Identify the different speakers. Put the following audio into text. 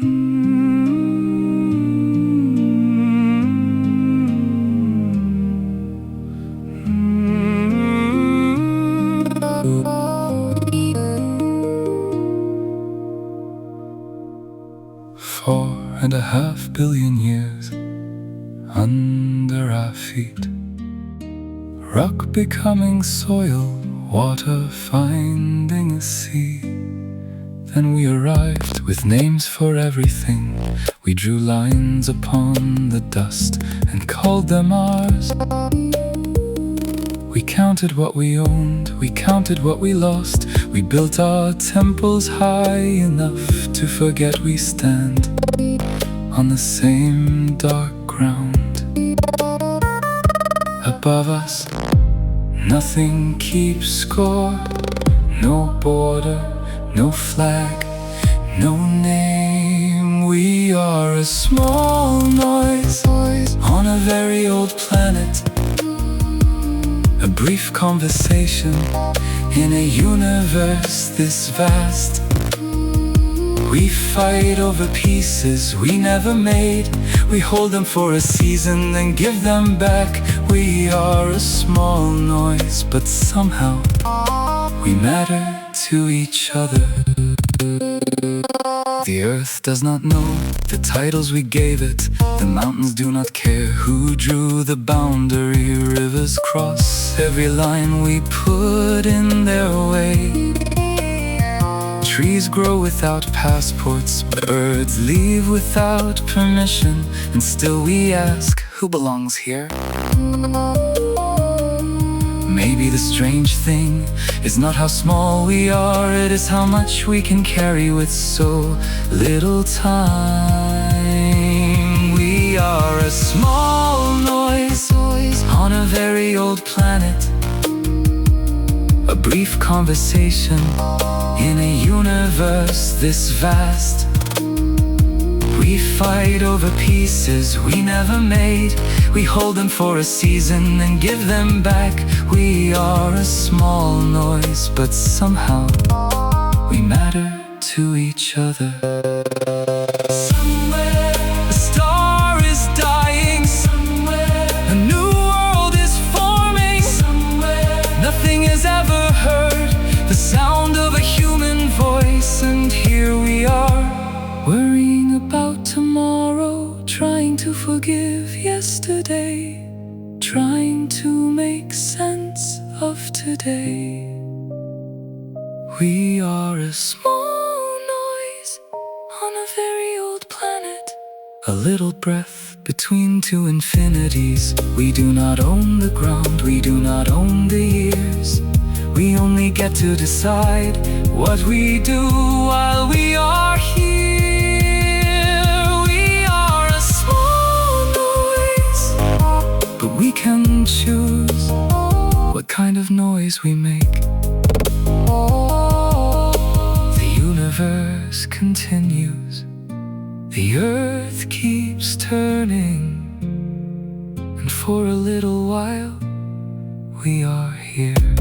Speaker 1: 4.5 billion years under our feet, rock becoming soil, water finding a sea. Then we arrived with names for everything. We drew lines upon the dust and called them ours. We counted what we owned, we counted what we lost. We built our temples high enough to forget we stand on the same dark ground. Above us, nothing keeps score. No border, no flag, no name. We are a small noise on a very old planet. A brief conversation in a universe this vast. We fight over pieces we never made. We hold them for a season, then give them back. We are a small noise, but somehow we matter to each other. The earth does not know the titles we gave it. The mountains do not care who drew the boundary. Rivers cross every line we put in their way. Trees grow without passports, birds leave without permission, and still we ask, who belongs here? Maybe the strange thing is not how small we are, it is how much we can carry with so little time. We are a small noise on a very old planet. A brief conversation in a universe this vast. We fight over pieces we never made. We hold them for a season and give them back. We are a small noise, but somehow we matter to each other. Somewhere a star is dying. Somewhere a new world is forming. Somewhere nothing is ever heard the sound of a human voice. And here we are, worrying about tomorrow, trying to forgive yesterday, trying to make sense of today. We are a small noise on a very old planet. A little breath between two infinities. We do not own the ground, we do not own the years. We only get to decide what we do while we are here. We are a small noise, but we can choose what kind of noise we make. The universe continues. The earth keeps turning. And for a little while, we are here.